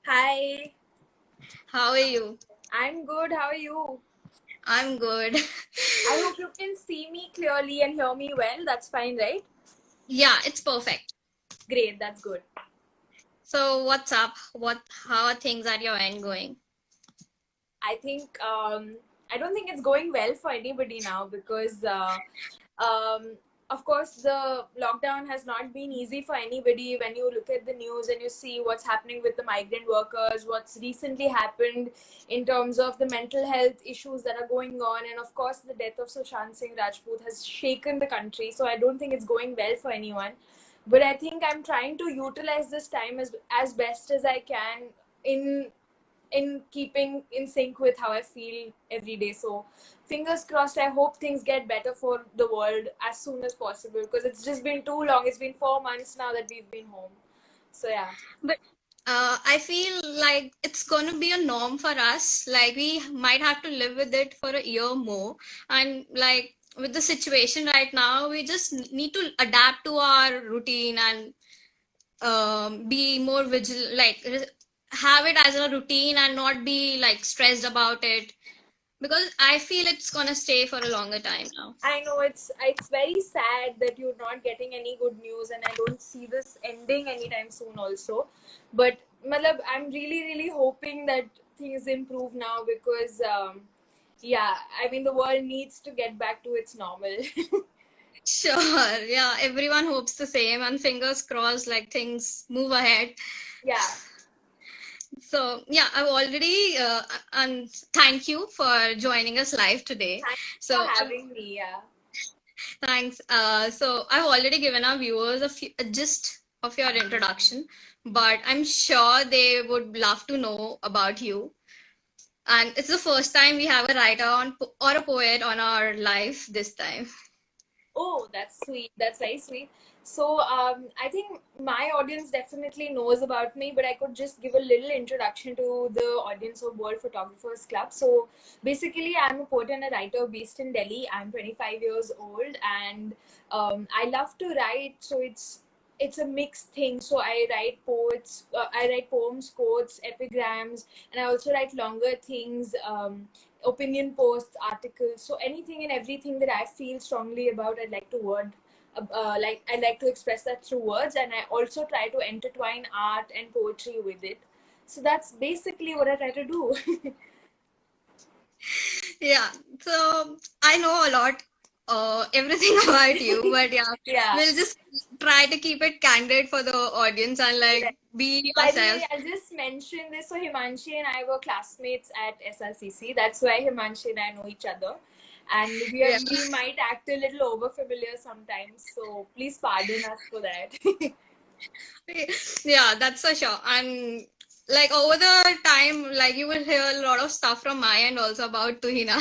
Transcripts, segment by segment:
Hi, How are you? I'm good. How are you? I'm good. I hope you can see me clearly and hear me well. That's fine, right? Yeah, it's perfect. Great, that's good. So what's up? How are things at your end going? I think I don't think it's going well for anybody now because um, of course the lockdown has not been easy for anybody. When you look at the news and you see what's happening with the migrant workers, what's recently happened in terms of the mental health issues that are going on, and of course the death of Sushant Singh Rajput has shaken the country. So I don't think it's going well for anyone. But I think I'm trying to utilize this time as best as I can in keeping in sync with how I feel every day. So fingers crossed, I hope things get better for the world as soon as possible because it's just been too long. It's been 4 months now that we've been home. So yeah. But I feel like it's gonna be a norm for us. Like we might have to live with it for a year more. And like with the situation right now, we just need to adapt to our routine and be more vigilant, have it as a routine and not be like stressed about it. Because I feel it's gonna stay for a longer time now. I know it's very sad that you're not getting any good news, and I don't see this ending anytime soon. Also, but Malab, I'm really hoping that things improve now because yeah, I mean the world needs to get back to its normal. Sure, yeah, everyone hopes the same and fingers crossed like things move ahead. Yeah. So, yeah, I've already, and thank you for joining us live today. Thanks for So, having me. Yeah. thanks. So, I've already given our viewers a gist of your introduction, but I'm sure they would love to know about you. And it's the first time we have a writer or a poet on our live this time. Oh, that's sweet. That's very sweet. So, I think my audience definitely knows about me, but I could just give a little introduction to the audience of World Photographers Club. So, basically, I'm a poet and a writer based in Delhi. I'm 25 years old, and I love to write. So it's a mixed thing. So I write poems, quotes, epigrams, and I also write longer things. Opinion posts, articles. So anything and everything that I feel strongly about, I'd like to I like to express that through words, and I also try to intertwine art and poetry with it. So that's basically what I try to do. Yeah, so I know a lot, everything about you, but yeah, Yeah. we'll just try to keep it candid for the audience and like Right. be By the way, ourselves. I'll just mention this. So Himanshi and I were classmates at SRCC. That's why Himanshi and I know each other. And Yeah, we might act a little over familiar sometimes. So please pardon us for that. yeah, that's for sure. And like over the time, like you will hear a lot of stuff from my end also about Tuheena,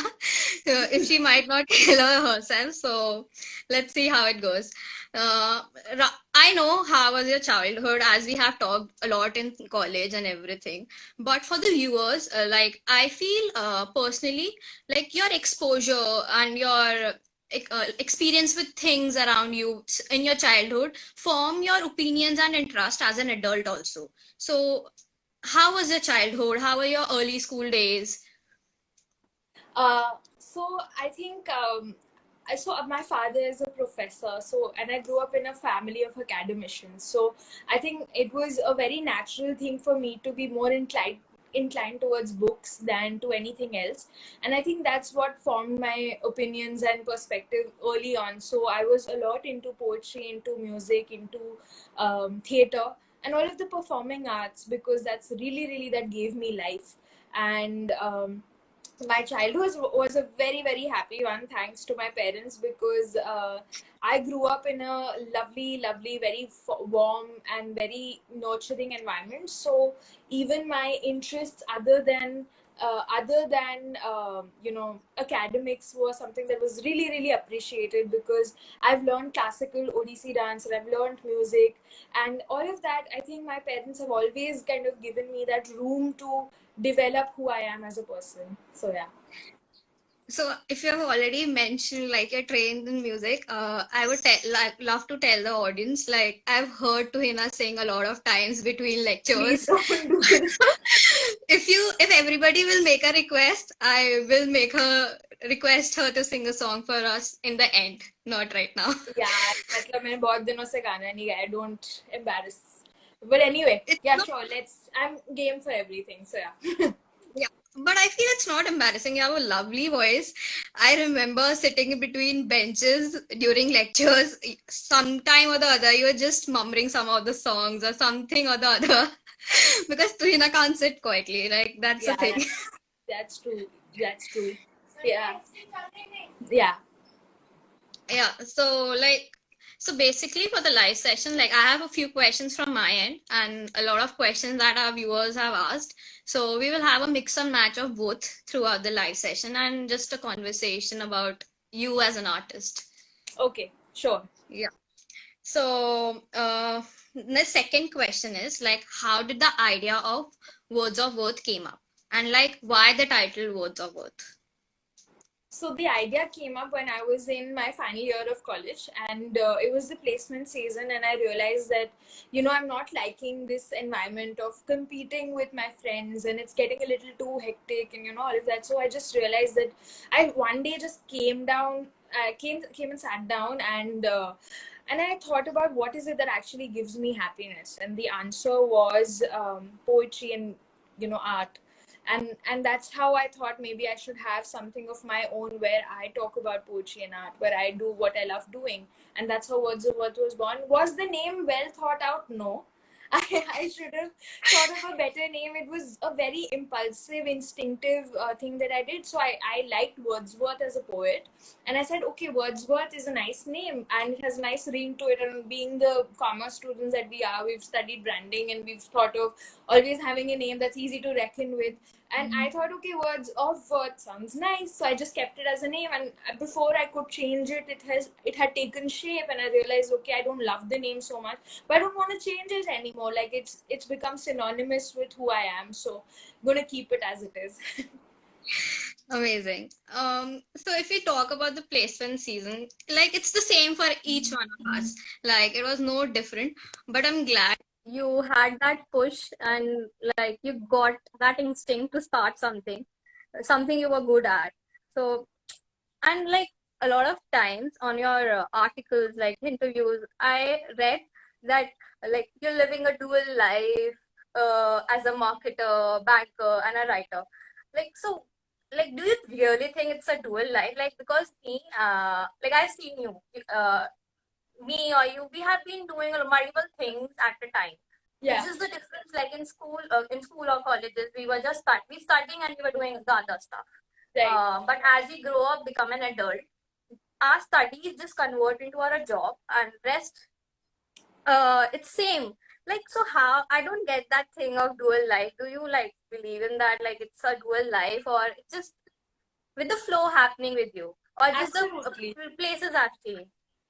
if she might not kill her herself. So let's see how it goes. I know how was your childhood, as we have talked a lot in college and everything. But for the viewers, like I feel personally, like your exposure and your experience with things around you in your childhood form your opinions and interest as an adult also. So how was your childhood? How were your early school days? So I think my father is a professor, so and I grew up in a family of academicians. So I think it was a very natural thing for me to be more inclined towards books than to anything else, and I think that's what formed my opinions and perspective early on. So I was a lot into poetry, into music, into theater, and all of the performing arts because that's really that gave me life. And my childhood was a very happy one, thanks to my parents, because I grew up in a lovely, very warm and very nurturing environment. So even my interests other than academics were something that was really appreciated, because I've learned classical Odissi dance and I've learned music and all of that. I think my parents have always kind of given me that room to develop who I am as a person. So yeah. So if you have already mentioned like you're trained in music, I would love to tell the audience like I've heard Tuheena sing a lot of times between Please lectures. don't do that. If everybody will make a request, I will make her request her to sing a song for us in the end, not right now. यार मतलब मैंने बहुत दिनों से गाना नहीं गाया. Don't embarrass. But anyway, It's yeah, not, sure. I'm game for everything. So yeah. yeah, but I feel it's not embarrassing. You have a lovely voice. I remember sitting between benches during lectures. Sometime or the other, you were just murmuring some of the songs or something or the other. Because Tuhina can't sit quietly. Like that's the Yeah, thing. that's true. That's true. Yeah. Yeah. Yeah, so basically for the live session, like I have a few questions from my end and a lot of questions that our viewers have asked. So we will have a mix and match of both throughout the live session and just a conversation about you as an artist. Okay. Sure. Yeah. So the second question is like how did the idea of Words of Worth came up? And like why the title Words of Worth? So the idea came up when I was in my final year of college, and it was the placement season, and I realized that I'm not liking this environment of competing with my friends, and it's getting a little too hectic, and all of that. So I just realized that I one day just came down, came and sat down, and I thought about what is it that actually gives me happiness, and the answer was poetry and art. And that's how I thought maybe I should have something of my own where I talk about poetry and art, where I do what I love doing. And that's how Words of Worth was born. Was the name well thought out? No. I should have thought of a better name. It was a very impulsive, instinctive thing that I did. So I liked Wordsworth as a poet. And I said, okay, Wordsworth is a nice name and it has a nice ring to it. And being the commerce students that we are, we've studied branding and we've thought of always having a name that's easy to reckon with. And I thought, okay, Words of Worth sounds nice, so I just kept it as a name. And before I could change it, it had taken shape, and I realized, okay, I don't love the name so much, but I don't want to change it anymore. Like it's become synonymous with who I am, so I'm gonna keep it as it is. Amazing. So if we talk about the placement season, like it's the same for each one of us. Like it was no different, but I'm glad you had that push and like you got that instinct to start something you were good at. So, and like a lot of times on your articles, like interviews, I read that like you're living a dual life as a marketer, banker, and a writer. Like, so, like, do you really think it's a dual life? Like, because me, like, I've seen you, uh, me or you, we have been doing multiple things at a time. Yeah. It's just the difference, like in school or colleges, we were just we studying and we were doing the other stuff. Right. But as we grow up, become an adult, our studies just convert into our job and rest it's same. Like so how I don't get that thing of dual life. Do you like believe in that? Like it's a dual life or it's just with the flow happening with you? Or just Absolutely. the places have changed?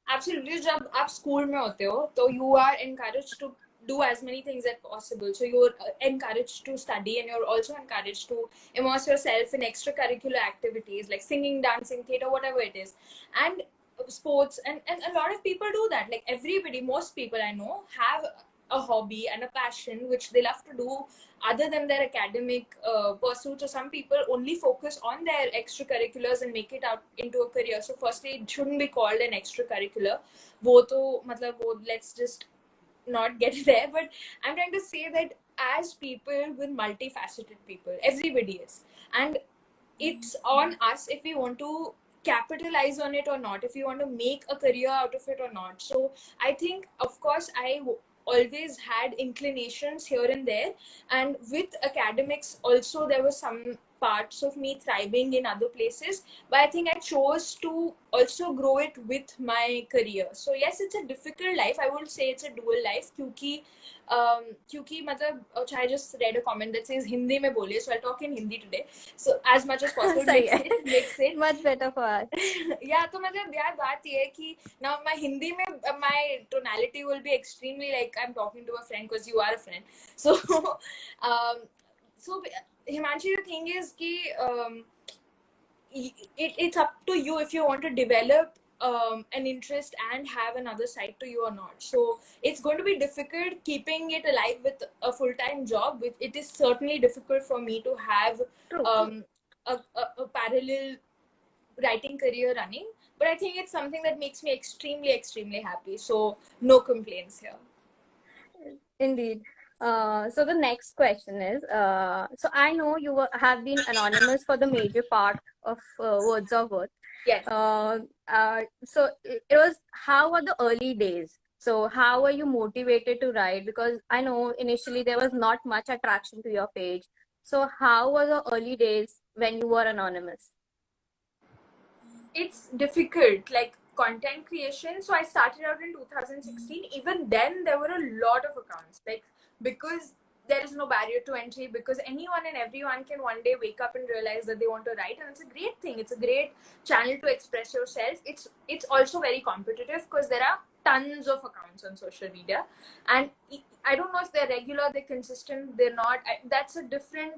Absolutely. जब आप school में होते हो तो you are encouraged to do as many things as possible. So you're encouraged to study and you're also encouraged to immerse yourself in extracurricular activities like singing, dancing, theater, whatever it is. And sports and a lot of people do that. Like everybody, most people I know have a hobby and a passion which they love to do other than their academic pursuits. So some people only focus on their extracurriculars and make it out into a career. So firstly, it shouldn't be called an extracurricular. वो तो मतलब वो let's just not get there. But I'm trying to say that as people, with multifaceted people, everybody is, and it's on us if we want to capitalize on it or not, if we want to make a career out of it or not. So I think, of course, always had inclinations here and there, and with academics also there were some parts of me thriving in other places, but I think I chose to also grow it with my career. So yes, it's a difficult life. I would say it's a dual life क्योंकि मतलब I just read a comment that says Hindi में बोलिए, so I'll talk in Hindi today, so as much as possible. Mix it Much better for us. yeah, तो मतलब यार बात ये है कि now my Hindi में my tonality will be extremely like I'm talking to a friend because you are a friend. So so Himanshi, the thing is कि it's up to you if you want to develop an interest and have another side to you or not. So it's going to be difficult keeping it alive with a full-time job, which it is certainly difficult for me to have True. a parallel writing career running. But I think it's something that makes me extremely happy, so no complaints here. Indeed. So the next question is, so I know have been anonymous for the major part of Words of Worth. Yes. So it was, how were the early days? So how were you motivated to write? Because I know initially there was not much attraction to your page. So how were the early days when you were anonymous? It's difficult, like content creation. So I started out in 2016. Even then there were a lot of accounts, like, because there is no barrier to entry, because anyone and everyone can one day wake up and realize that they want to write, and it's a great thing. It's a great channel to express yourself. It's also very competitive because there are tons of accounts on social media, and I don't know if they're regular, they're consistent, they're not. That's a different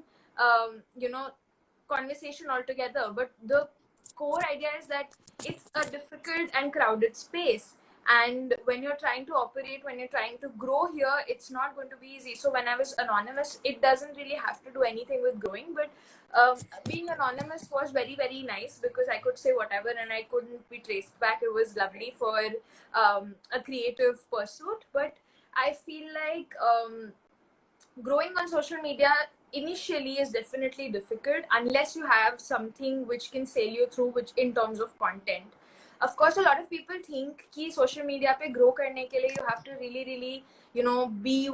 conversation altogether. But the core idea is that it's a difficult and crowded space, and when you're trying to operate, when you're trying to grow here, it's not going to be easy. So when I was anonymous, it doesn't really have to do anything with growing, but being anonymous was very nice because I could say whatever and I couldn't be traced back. It was lovely for a creative pursuit. But I feel like growing on social media initially is definitely difficult unless you have something which can sail you through, which in terms of content. Of course, a lot of people think कि social media पे grow करने के लिए you have to really be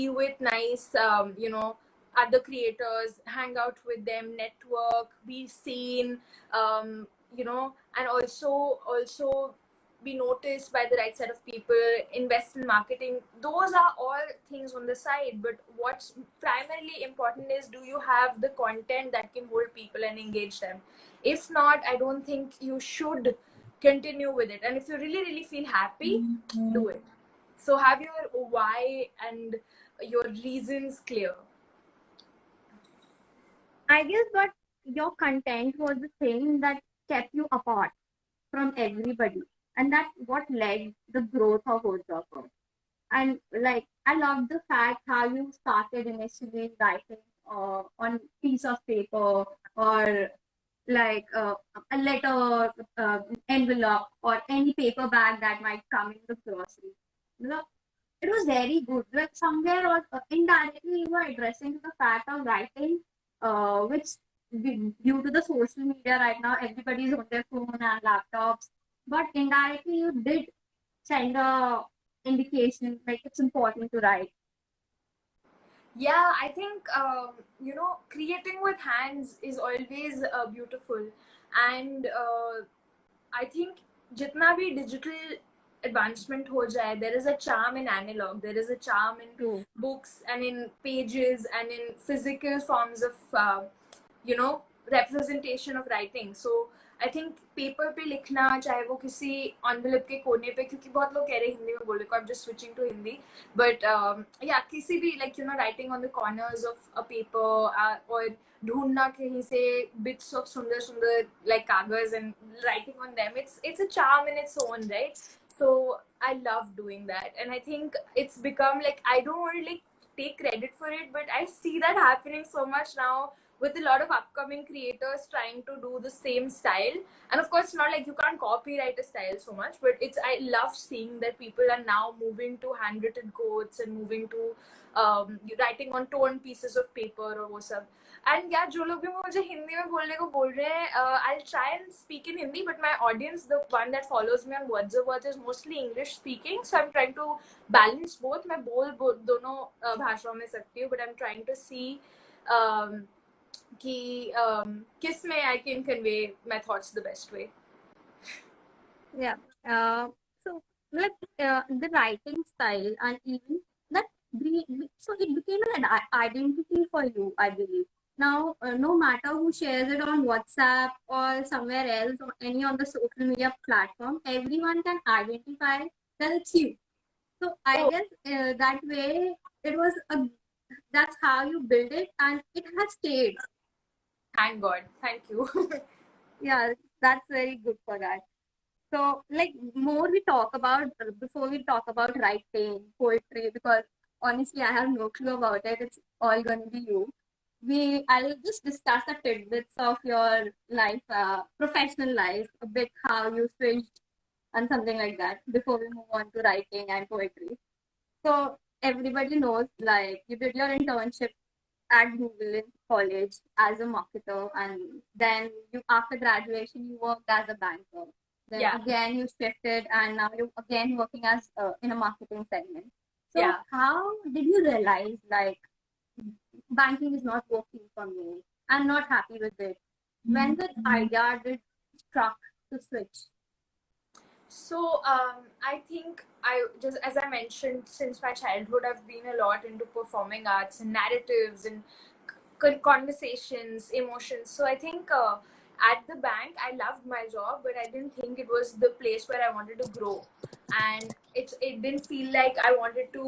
with nice other creators, hang out with them, network, be seen, and also be noticed by the right set of people, invest in marketing. Those are all things on the side, but what's primarily important is, do you have the content that can hold people and engage them? If not, I don't think you should continue with it. And if you really feel happy, do it. So have your why and your reasons clear. I guess, but your content was the thing that kept you apart from everybody, and that's what led the growth of Ojapo. And like, I love the fact how you started initially writing on piece of paper, or like a letter, envelope, or any paper bag that might come in the grocery. You know, it was very good. Like somewhere or indirectly, you were addressing the fact of writing, which due to the social media right now, everybody's on their phone and laptops. But indirectly, you did send a indication like it's important to write. Yeah, I think creating with hands is always beautiful. And I think jitna bhi digital advancement ho jaye, there is a charm in analog, there is a charm in True. books and in pages and in physical forms of representation of writing. So I think paper पे लिखना, चाहे वो किसी envelope के कोने पे, क्योंकि बहुत लोग कह रहे हैं हिंदी में बोले को, I am just switching to Hindi, but या किसी भी like writing on the corners of a paper, और ढूंढना कहीं से बिट्स ऑफ सुंदर सुंदर लाइक कागज and writing on them, it's a charm in its own right. So I love doing that, and I think it's become like, I don't want to like take credit for it, but I see that happening so much now with a lot of upcoming creators trying to do the same style. And of course, not like you can't copyright a style so much, but I love seeing that people are now moving to handwritten quotes and moving to writing on torn pieces of paper or वो सब. And yeah, जो लोग भी मुझे हिंदी में बोलने को बोल रहे हैं, I'll try and speak in Hindi, but my audience, the one that follows me on Words of Words, is mostly English speaking, so I'm trying to balance both. मैं बोल दोनों भाषाओं में सकती हूँ, but I'm trying to see कि किस में I can convey my thoughts the best way. Yeah. So like the writing style and even that so it became an identity for you, I believe. Now, no matter who shares it on WhatsApp or somewhere else or any on the social media platform, everyone can identify that it's you. So I guess that way it was that's how you build it, and it has stayed. Thank God. Thank you. Yeah, that's very good for that. So, like, more we talk about before we talk about writing, poetry, because honestly, I have no clue about it. It's all going to be you. I'll just discuss the tidbits of your life, professional life, a bit how you switched and something like that before we move on to writing and poetry. So, everybody knows, like, you did your internship at Google in college as a marketer, and then you after graduation you worked as a banker. Then Yeah. again you shifted, and now you're again working as in a marketing segment. So Yeah. how did you realize like banking is not working for me? I'm not happy with it. When the idea did struck to switch? So I think I just, as I mentioned, since my childhood, I've been a lot into performing arts and narratives and conversations, emotions. So I think at the bank, I loved my job, but I didn't think it was the place where I wanted to grow, and it didn't feel like I wanted to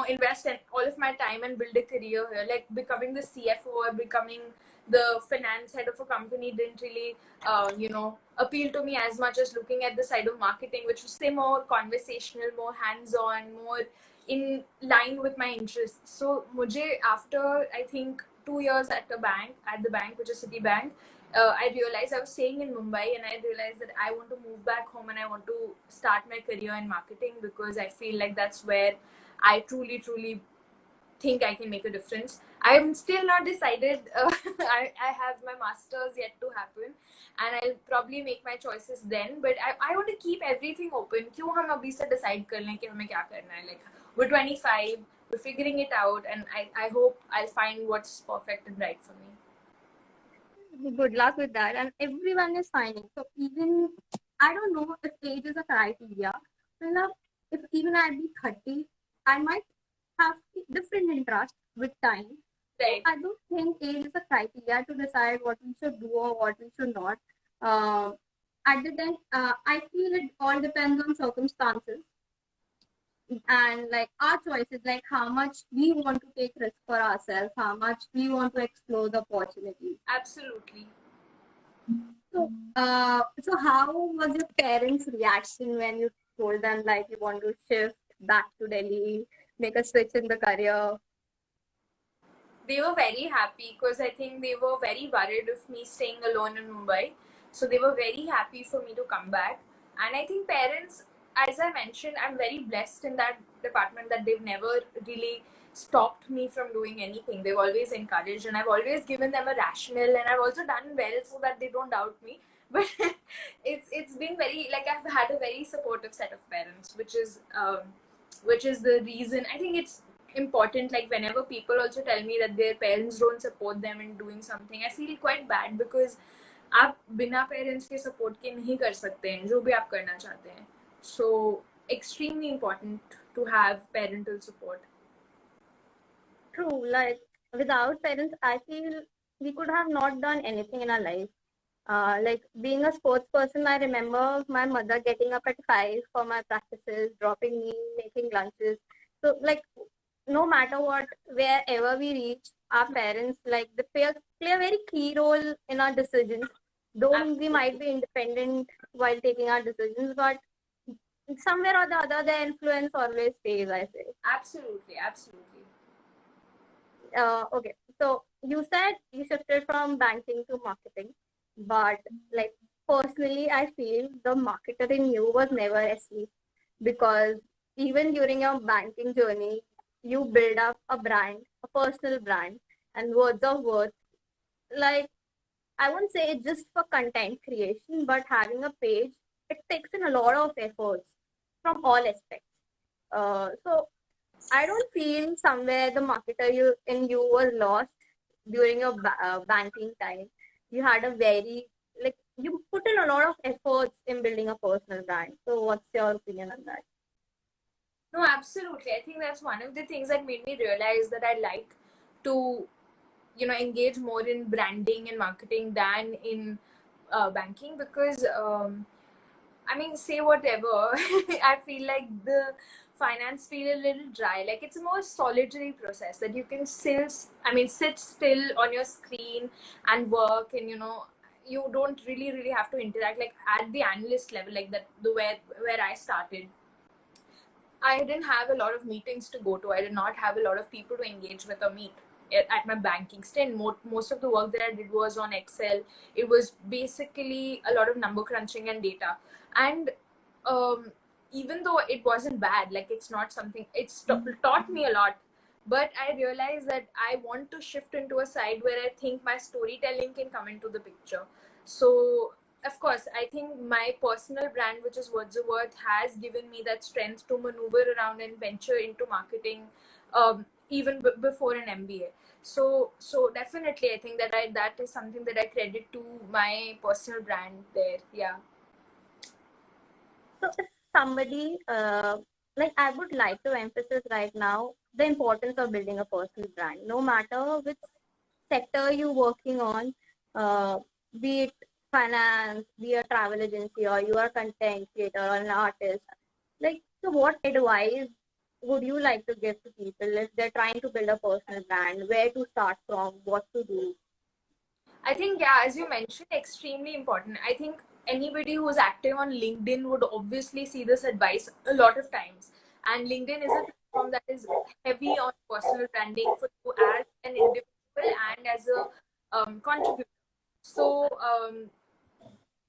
invest in all of my time and build a career here. Like becoming the CFO or becoming the finance head of a company didn't really appeal to me as much as looking at the side of marketing, which was say more conversational, more hands-on, more in line with my interests. So mujhe, after I think 2 years at the bank, which is Citibank, I realized I was staying in Mumbai, and I realized that I want to move back home and I want to start my career in marketing, because I feel like that's where I truly, truly think I can make a difference. I'm still not decided. I have my master's yet to happen, and I'll probably make my choices then. But I want to keep everything open. क्यों हम अभी से decide कर लें कि हमें क्या करना है? Like we're 25, we're figuring it out, and I hope I'll find what's perfect and right for me. Good luck with that. And everyone is finding. So even I don't know if age is a criteria. You know, if even I'd be 30, I might have different interests with time. So Right. I don't think age is a criteria to decide what we should do or what we should not. Uh, at the end, I feel it all depends on circumstances and like our choices, like how much we want to take risk for ourselves, how much we want to explore the opportunities. Absolutely. So how was your parents' reaction when you told them like you want to shift back to Delhi, make a switch in the career? They were very happy, because I think they were very worried of me staying alone in Mumbai. So they were very happy for me to come back. And I think parents, as I mentioned, I'm very blessed in that department that they've never really stopped me from doing anything. They've always encouraged, and I've always given them a rationale, and I've also done well so that they don't doubt me. But it's been very, like, I've had a very supportive set of parents, which is the reason I think it's important. Like whenever people also tell me that their parents don't support them in doing something, I feel quite bad, because आप बिना parents के support के नहीं कर सकते हैं जो भी आप करना चाहते हैं. So extremely important to have parental support. True, like without parents, I feel we could have not done anything in our life. Like being a sports person, I remember my mother getting up at 5 for my practices, dropping me, making lunches. So like no matter what, wherever we reach, our parents like they play a very key role in our decisions. Though we might be independent while taking our decisions, but somewhere or the other, the influence always stays, I say. Absolutely, absolutely. Okay, so you said you shifted from banking to marketing, but like personally, I feel the marketer in you was never asleep, because even during your banking journey, you build up a brand, a personal brand, and words of worth. Like I won't say it's just for content creation, but having a page, it takes in a lot of efforts from all aspects. So I don't feel somewhere the marketer you was lost during your banking time. You had a very like you put in a lot of efforts in building a personal brand. So what's your opinion on that? No, absolutely. I think that's one of the things that made me realize that I like to engage more in branding and marketing than in banking, because I mean, say whatever. I feel like the finance feel a little dry. Like it's a more solitary process that you can sit still on your screen and work, and you don't really have to interact like at the analyst level, like that the where I started. I didn't have a lot of meetings to go to. I did not have a lot of people to engage with or meet at my banking stint. Most of the work that I did was on Excel. It was basically a lot of number crunching and data. And um, even though it wasn't bad, like it's not something, taught me a lot. But I realized that I want to shift into a side where I think my storytelling can come into the picture. So of course, I think my personal brand, which is Words of Worth, has given me that strength to maneuver around and venture into marketing, even before an MBA. So definitely, I think that is something that I credit to my personal brand there. Yeah. So if somebody, like I would like to emphasize right now the importance of building a personal brand, no matter which sector you're working on, uh, be it finance, be a travel agency, or you are content creator or an artist. Like, so what advice would you like to give to people if they're trying to build a personal brand? Where to start from? What to do? I think, yeah, as you mentioned, extremely important. I think anybody who's active on LinkedIn would obviously see this advice a lot of times. And LinkedIn is a platform that is heavy on personal branding for you as an individual and as a contributor. So,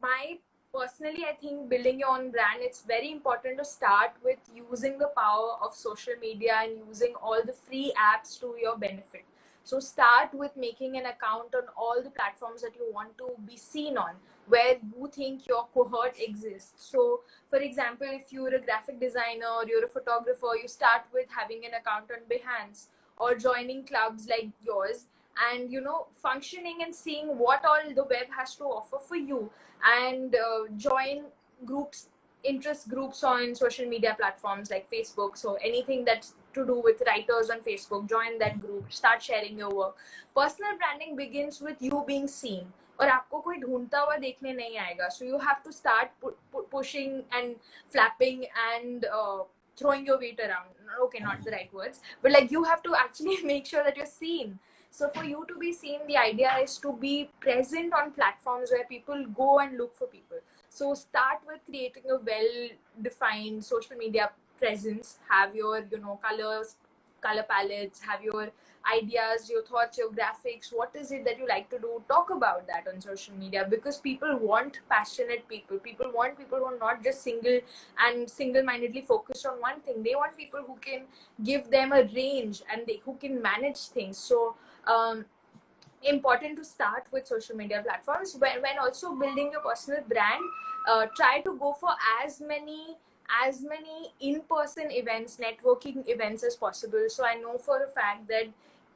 my personally, I think building your own brand, it's very important to start with using the power of social media and using all the free apps to your benefit. So start with making an account on all the platforms that you want to be seen on, where you think your cohort exists. So for example, if you're a graphic designer or you're a photographer, you start with having an account on Behance or joining clubs like yours, and functioning and seeing what all the web has to offer for you, and join groups, interest groups on social media platforms like Facebook. So anything that's to do with writers on Facebook, join that group, start sharing your work. Personal branding begins with you being seen, और आपको कोई ढूंढता हुआ देखने नहीं आएगा. So you have to start pushing and flapping and throwing your weight around. Okay, not the right words, but like you have to actually make sure that you're seen. So for you to be seen, the idea is to be present on platforms where people go and look for people. So start with creating a well-defined social media presence. Have your, colors, color palettes, have your ideas, your thoughts, your graphics. What is it that you like to do? Talk about that on social media, because people want passionate people. People want people who are not just single-mindedly focused on one thing. They want people who can give them a range and who can manage things. So important to start with social media platforms. When also building your personal brand, try to go for as many in-person events, networking events as possible. So I know for a fact that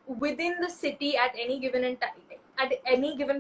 within the city at any given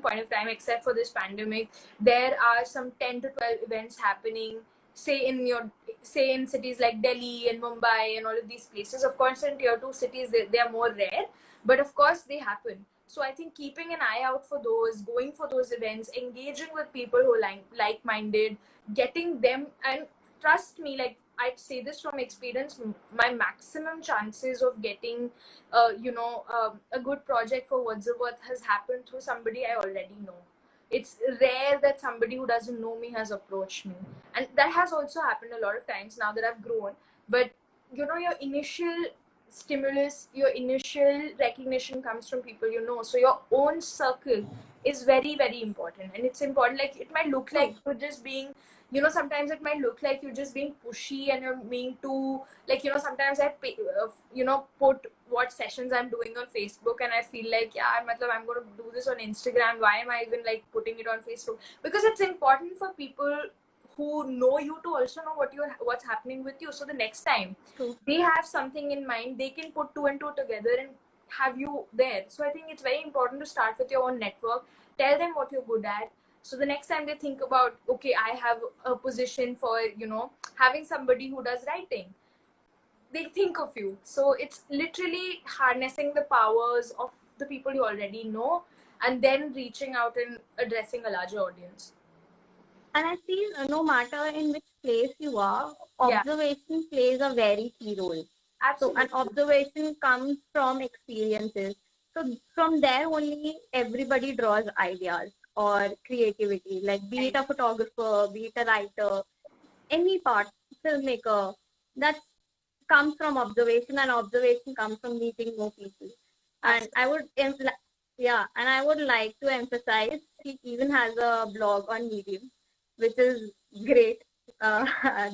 point of time, except for this pandemic, there are some 10 to 12 events happening, say in cities like Delhi and Mumbai and all of these places. Of course in tier 2 cities they are more rare, but of course they happen. So I think keeping an eye out for those, going for those events, engaging with people who are like-minded, getting them, and trust me, like I say this from experience, my maximum chances of getting a good project for Words of Worth has happened through somebody I already know. It's rare that somebody who doesn't know me has approached me, and that has also happened a lot of times now that I've grown. But your initial stimulus, your initial recognition comes from people so your own circle is very, very important. And it's important, like it might look like you're just being, sometimes it might look like you're just being pushy and you're being too, like sometimes I put what sessions I'm doing on Facebook, and I feel like, yeah, I'm going to do this on Instagram. Why am I even like putting it on Facebook? Because it's important for people who know you to also know what's happening with you. So the next time they have something in mind, they can put two and two together and have you there. So I think it's very important to start with your own network. Tell them what you're good at. So the next time they think about, okay, I have a position for, having somebody who does writing, they think of you. So it's literally harnessing the powers of the people you already know and then reaching out and addressing a larger audience. And I feel no matter in which place you are, observation plays a very key role. So Absolutely. an observation comes from experiences. So from there only everybody draws ideas or creativity, like be it a photographer, be it a writer, any part, filmmaker, that comes from observation, and observation comes from meeting more people. And Absolutely. and I would like to emphasize he even has a blog on Medium, which is great. Uh,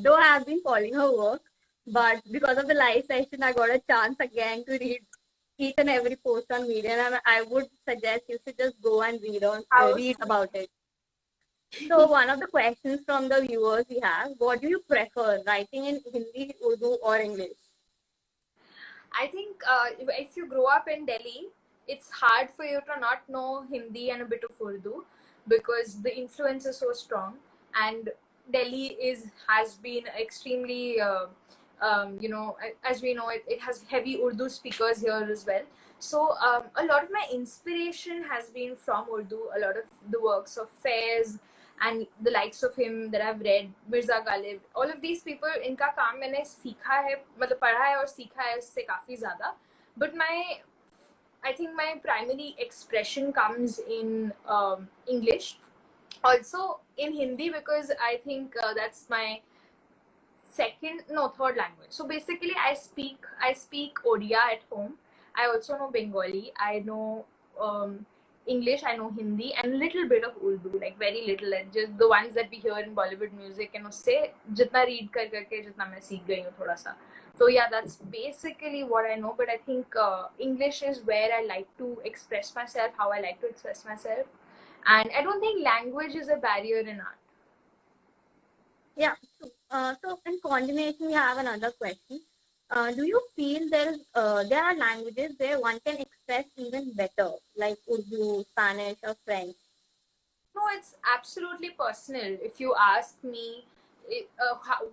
though I have been following her work, but because of the live session, I got a chance again to read each and every post on Medium, and I would suggest you should just go and How read about it. So one of the questions from the viewers we have: what do you prefer, writing in Hindi, Urdu, or English? I think if you grow up in Delhi, it's hard for you to not know Hindi and a bit of Urdu because the influence is so strong. And Delhi has been extremely, as we know, it has heavy Urdu speakers here as well. So a lot of my inspiration has been from Urdu. A lot of the works of Faiz and the likes of him that I've read, Mirza Ghalib, all of these people, इनका काम मैंने सीखा है, मतलब पढ़ा है और सीखा है उससे काफी ज़्यादा. But I think my primary expression comes in English, also in Hindi, because I think that's my third language. So basically, I speak Odia at home. I also know Bengali. I know English. I know Hindi and little bit of Urdu, like very little, and just the ones that we hear in Bollywood music. And उससे जितना read करके जितना मैं सीख गई हूँ थोड़ा सा. So yeah, that's basically what I know. But I think English is where I like to express myself, how I like to express myself, and I don't think language is a barrier in art. Yeah. So in coordination, we have another question. Do you feel there are languages where one can express even better, like Urdu, Spanish, or French? No, it's absolutely personal. If you ask me,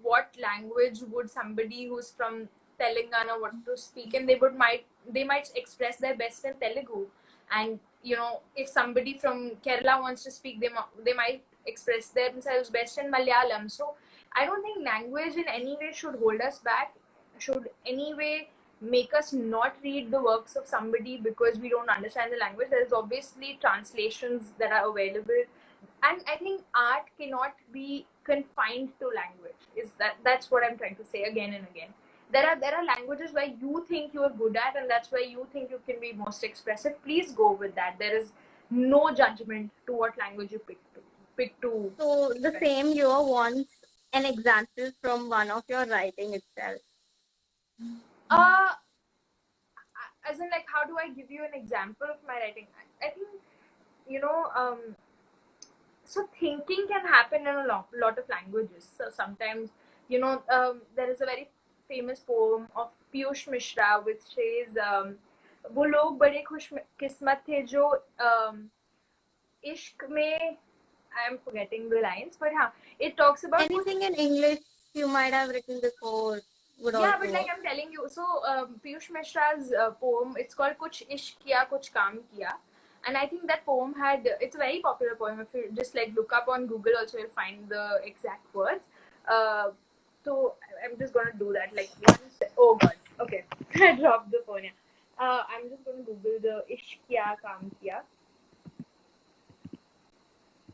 what language would somebody who's from Telangana want to speak, and they might express their best in Telugu, and if somebody from Kerala wants to speak, they might express themselves best in Malayalam. So I don't think language in any way should hold us back, should any way make us not read the works of somebody because we don't understand the language. There's obviously translations that are available, and I think art cannot be confined to language. That's what I'm trying to say again and again. There are languages where you think you're good at, and that's where you think you can be most expressive. Please go with that. There is no judgment to what language you pick to. So the same viewer wants an example from one of your writing itself. Uh, as in, like, how do I give you an example of my writing? I think, so thinking can happen in a lot of languages. So sometimes, there is a very famous poem of Piyush Mishra which says, वो लोग बड़े खुश किस्मत थे जो इश्क में, I am forgetting the lines, but it talks about anything in English you might have written before. Would yeah, also but like I'm telling you, so Piyush Mishra's poem, it's called Kuch Ishq Kiya Kuch Kaam Kiya, and I think that poem it's a very popular poem. If you just like look up on Google, also you'll find the exact words. So I'm just gonna do that. Like oh god, okay, I dropped the phone. Yeah. I'm just gonna Google the Ishq Kiya Kaam Kiya.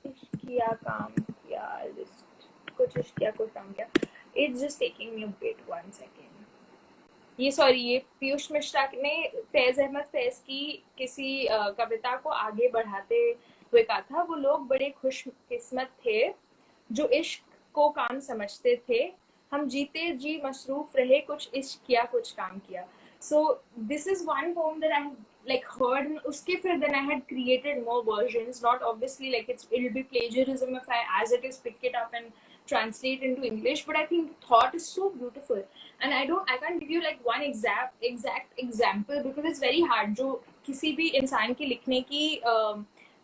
Ishq Kiya Kaam Kiya. I'll just Kuch Ishq Kiya Kuch Kaam Kiya. It's just taking me a bit. 1 second. ये पीयूष मिश्रा ने फैज अहमद फैज की किसी कविता को आगे बढ़ाते हुए कहा था, वो लोग बड़े खुश किस्मत थे जो इश्क को काम समझते थे, हम जीते जी मसरूफ रहे, कुछ इश्क किया कुछ काम किया. So this is one poem that I like heard, and uske fir then I had created more versions, not obviously like it'll be plagiarism if I as it is pick it up and translate into English, but I think the thought is so beautiful, and I can't give you like one exact example because it's very hard. जो किसी भी इंसान की लिखने की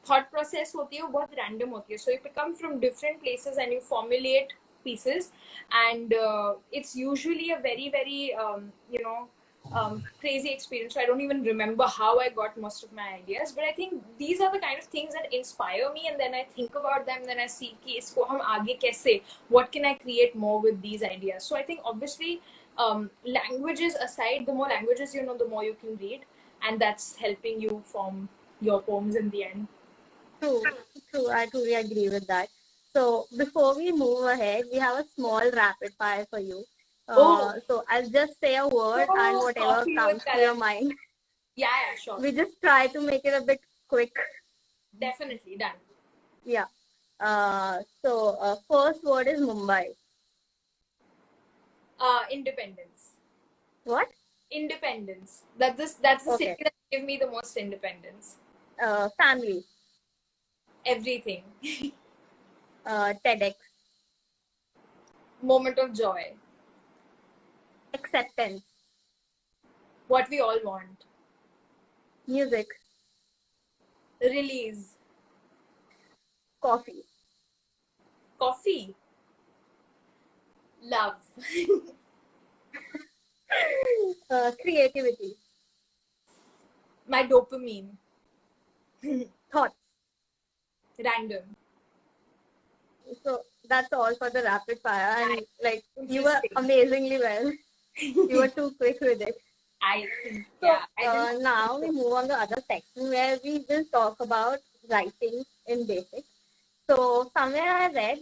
thought process होती है वो बहुत random होती है, so you come from different places and you formulate pieces, and it's usually a very very crazy experience. So I don't even remember how I got most of my ideas. But I think these are the kind of things that inspire me, and then I think about them. Then I see कि इसको हम आगे कैसे, what can I create more with these ideas. So I think obviously languages aside, the more languages you know, the more you can read, and that's helping you form your poems in the end. True, true. I truly agree with that. So before we move ahead, we have a small rapid fire for you. Oh, So I'll just say a word and so whatever coffee with comes to your Karan. mind. Yeah, sure. We just try to make it a bit quick. Definitely done. Yeah. First word is Mumbai. Independence. What? Independence. That's the city Okay. that gave me the most independence. Family. Everything. TEDx. Moment of joy. Acceptance. What we all want. Music. Release. Coffee. Coffee. Love. Creativity. My dopamine. Thoughts. Random. So that's all for the rapid fire, and like you were Interesting. amazingly well. You were too quick with it. I think, So yeah. I didn't. now we move on to other section where we will talk about writing in basic. So somewhere I read,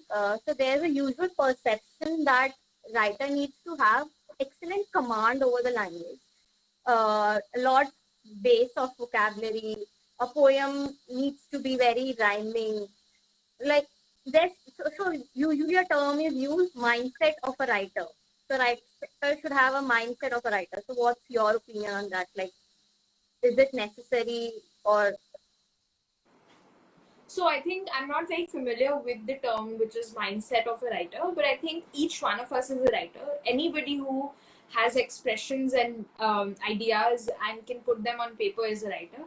so there's a usual perception that writer needs to have excellent command over the language, a lot base of vocabulary. A poem needs to be very rhyming. Like there's so usually a term is used mindset of a writer. So writer should have a mindset of a writer. So what's your opinion on that? Like, is it necessary or So I think I'm not very familiar with the term which is mindset of a writer, but I think each one of us is a writer. Anybody who has expressions and ideas and can put them on paper is a writer.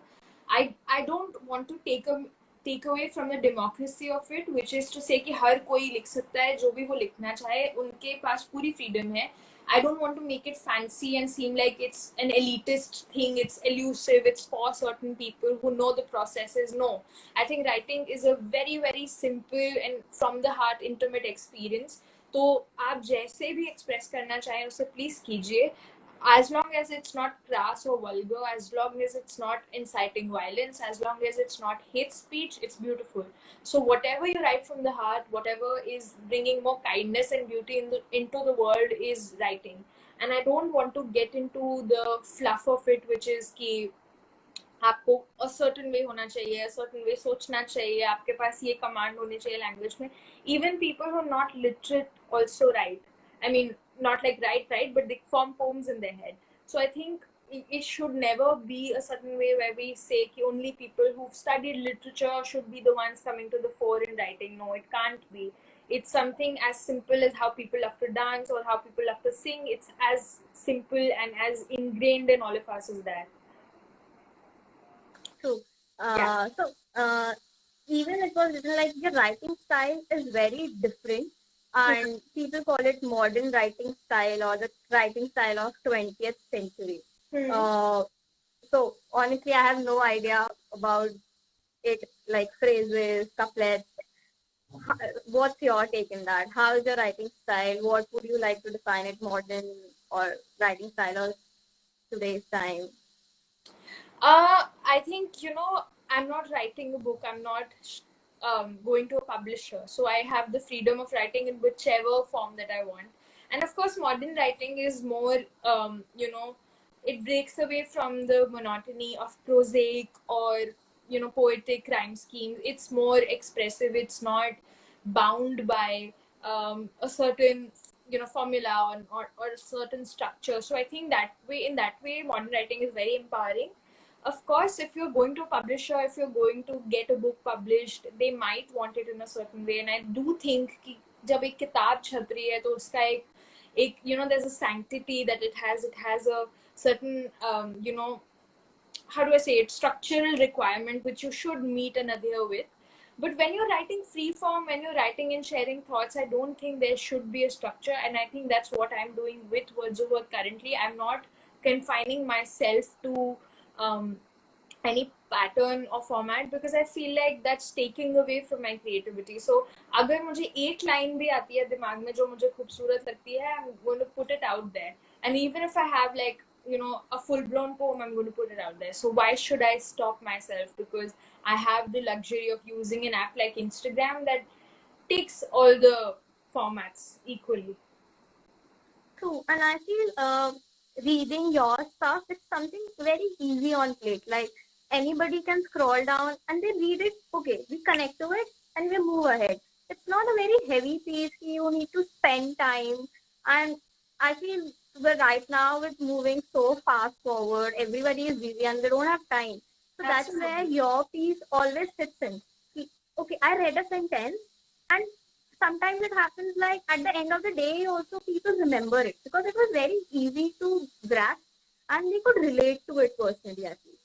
I don't want to take away from the democracy of it, which is to say कि हर कोई लिख सकता है जो भी वो लिखना चाहे, उनके पास पूरी freedom है. I don't want to make it fancy and seem like it's an elitist thing, it's elusive, it's for certain people who know the processes. No, I think writing is a very very simple and from the heart intimate experience. तो आप जैसे भी express करना चाहें उसे please कीजिए, as long as it's not crass or vulgar, as long as it's not inciting violence, as long as it's not hate speech, it's beautiful. So whatever you write from the heart, whatever is bringing more kindness and beauty into the world is writing. And I don't want to get into the fluff of it, which is कि आपको a certain way होना चाहिए, a certain way सोचना चाहिए, आपके पास ये command होनी चाहिए language में. Even people who are not literate also write. I mean, not like write, but they form poems in their head. So I think it should never be a certain way where we say कि only people who've studied literature should be the ones coming to the fore in writing. No, it can't be. It's something as simple as how people love to dance or how people love to sing. It's as simple and as ingrained in all of us as that. true? Yeah. Even it was written like your writing style is very different, and people call it modern writing style or the writing style of 20th century. So honestly, I have no idea about it, like phrases, couplets. What's your take in that? How is your writing style? What would you like to define it, modern or writing style of today's time? I think, I'm not writing a book. I'm not going to a publisher. So I have the freedom of writing in whichever form that I want. And of course, modern writing is more, it breaks away from the monotony of prosaic or, poetic rhyme schemes. It's more expressive. It's not bound by a certain, formula or a certain structure. So I think in that way, modern writing is very empowering. Of course, if you're going to a publisher, if you're going to get a book published, they might want it in a certain way. And I do think कि जब एक किताब छप रही है तो उसका एक there's a sanctity that it has a certain how do I say it, structural requirement which you should meet and adhere with. But when you're writing free form, when you're writing and sharing thoughts, I don't think there should be a structure. And I think that's what I'm doing with Words of Worth currently. I'm not confining myself to any pattern or format, because I feel like that's taking away from my creativity. So अगर मुझे एक line भी आती है दिमाग में जो मुझे खूबसूरत लगती है, I'm going to put it out there. And even if I have like, you know, a full-blown poem, I'm going to put it out there. So why should I stop myself? Because I have the luxury of using an app like Instagram that takes all the formats equally. True, and I feel reading your stuff is something very easy on plate. Like anybody can scroll down and they read it. Okay, we connect to it and we move ahead. It's not a very heavy piece. You need to spend time, and I feel that right now it's moving so fast forward. Everybody is busy and they don't have time. So that's where Absolutely. your piece always fits in. Okay, I read a sentence and sometimes it happens like at the end of the day also people remember it because it was very easy to grasp and they could relate to it personally at least.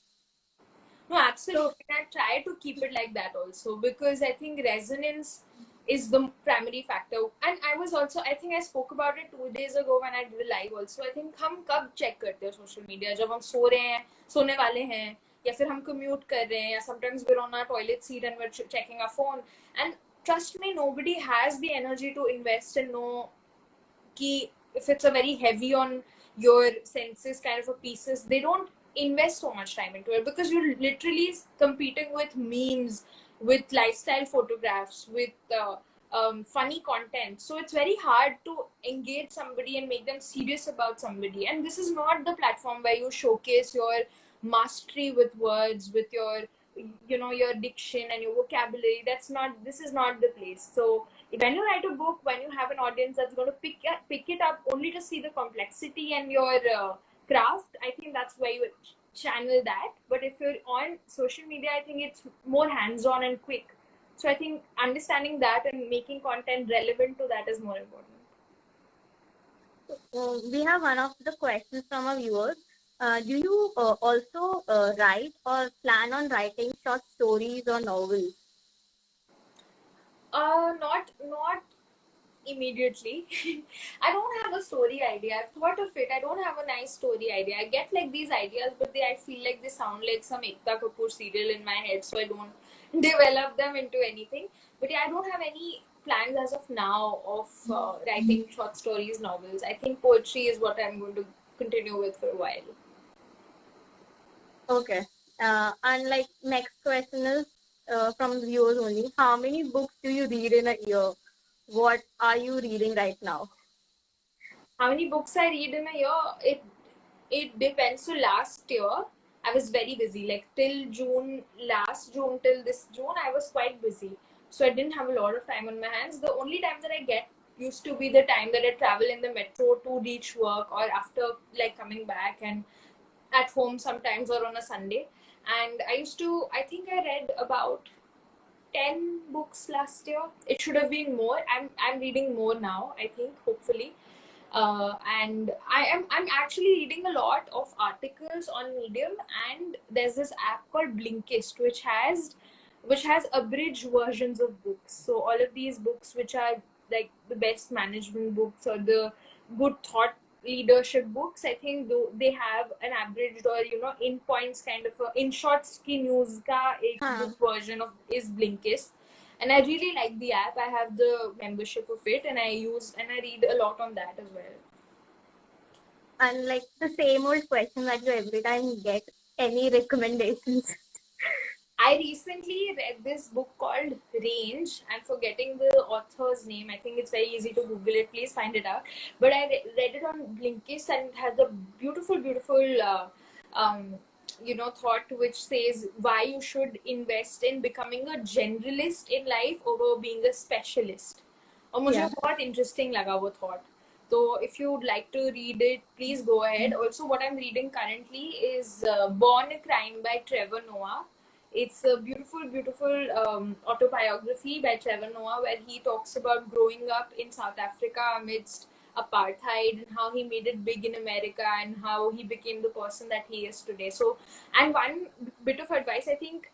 No, absolutely. And I try to keep it like that also, because I think resonance is the primary factor. And I was also, I think I spoke about it 2 days ago when I did a live also. I think हम कब check करते हैं social media? जब हम सो रहे हैं, सोने वाले हैं, या फिर हम commute कर रहे हैं, या sometimes we're on our toilet seat and we're checking our phone. And trust me, nobody has the energy to invest and know कि if it's a very heavy on your senses kind of a pieces, they don't invest so much time into it, because you're literally competing with memes, with lifestyle photographs, with funny content. So it's very hard to engage somebody and make them serious about somebody. And this is not the platform where you showcase your mastery with words, with your, you know, your diction and your vocabulary. That's not, this is not the place. So when you write a book, when you have an audience that's going to pick it up only to see the complexity and your craft, I think that's where you channel that. But if you're on social media, I think it's more hands-on and quick. So I think understanding that and making content relevant to that is more important. We have one of the questions from our viewers. Do you also write or plan on writing short stories or novels? Not immediately. I don't have a story idea. I've thought of it. I don't have a nice story idea. I get like these ideas, but I feel like they sound like some Ekta Kapoor serial in my head, so I don't develop them into anything. But yeah, I don't have any plans as of now of writing short stories, novels. I think poetry is what I'm going to continue with for a while. Okay. And like next question is from viewers only. How many books do you read in a year? What are you reading right now? How many books I read in a year? It depends. So last year I was very busy. Like till June, last June till this June, I was quite busy. So I didn't have a lot of time on my hands. The only time that I get used to be the time that I travel in the metro to reach work, or after like coming back, and at home sometimes, or on a Sunday. And I used to, I think I read about 10 books last year. It should have been more. I'm reading more now, I think, hopefully. And I'm actually reading a lot of articles on Medium, and there's this app called Blinkist which has abridged versions of books. So all of these books, which are like the best management books or the good thought leadership books, I think they have an abridged, or you know, in points kind of a in short ki news ka ek book version of is Blinkist. And I really like the app. I have the membership of it, and I read a lot on that as well. And like the same old question that you every time get, any recommendations? I recently read this book called Range. I'm forgetting the author's name. I think it's very easy to Google it. Please find it out. But I read it on Blinkist, and it has a beautiful, thought which says why you should invest in becoming a generalist in life over being a specialist. और मुझे बहुत interesting लगा वो thought. So if you would like to read it, please go ahead. Also, what I'm reading currently is Born a Crime by Trevor Noah. It's a beautiful autobiography by Trevor Noah, where he talks about growing up in South Africa amidst apartheid and how he made it big in America and how he became the person that he is today. So, and one bit of advice, I think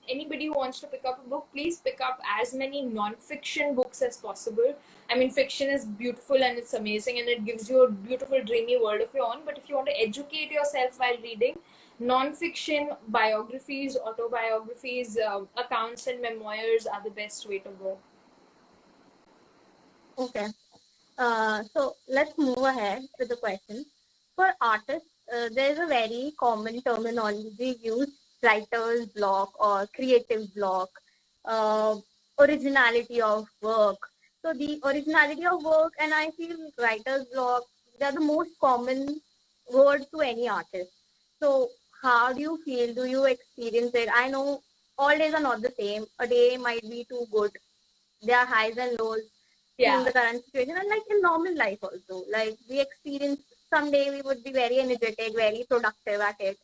anybody who wants to pick up a book, please pick up as many non-fiction books as possible. I mean, fiction is beautiful and it's amazing and it gives you a beautiful, dreamy world of your own. But if you want to educate yourself while reading, non-fiction biographies, autobiographies, accounts and memoirs are the best way to go. Okay. So let's move ahead with the question. For artists, there's a very common terminology used: writer's block or creative block, uh, originality of work. So the originality of work and I feel writer's block, they're the most common word to any artist. So how do you feel? Do you experience it? I know all days are not the same. A day might be too good. There are highs and lows in Yeah. the current situation, and like in normal life also, like we experience someday we would be very energetic, very productive at it.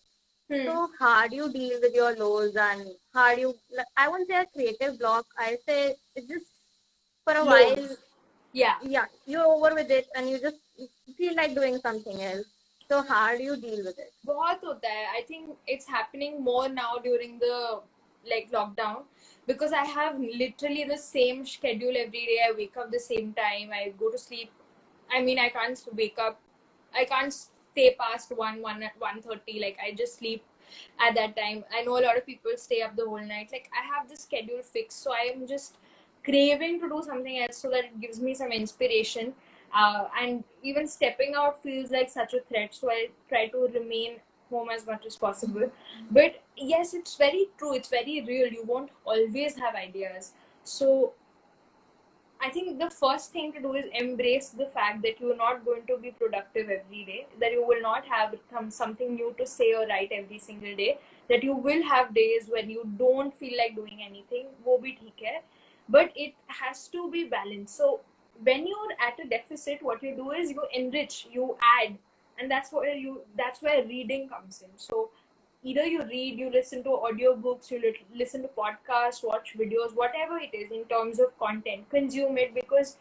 So how do you deal with your lows, and how do you, like, I won't say a creative block, I say it's just for a while, Loads. Yeah. yeah, you're over with it and you just feel like doing something else. So how do you deal with it? बहुत होता है. I think it's happening more now during the like lockdown because I have literally the same schedule every day. I wake up the same time. I go to sleep. I mean, I can't wake up. I can't stay past 1:30. Like I just sleep at that time. I know a lot of people stay up the whole night. Like I have this schedule fixed, so I am just craving to do something else so that it gives me some inspiration. And even stepping out feels like such a threat, so I try to remain home as much as possible. But yes, it's very true, it's very real. You won't always have ideas. So I think the first thing to do is embrace the fact that you're not going to be productive every day, that you will not have something new to say or write every single day, that you will have days when you don't feel like doing anything. वो भी ठीक है, but it has to be balanced. So when you're at a deficit, what you do is you enrich, you add, and that's where reading comes in. So either you read, you listen to audiobooks, you listen to podcasts, watch videos, whatever it is in terms of content, consume it, because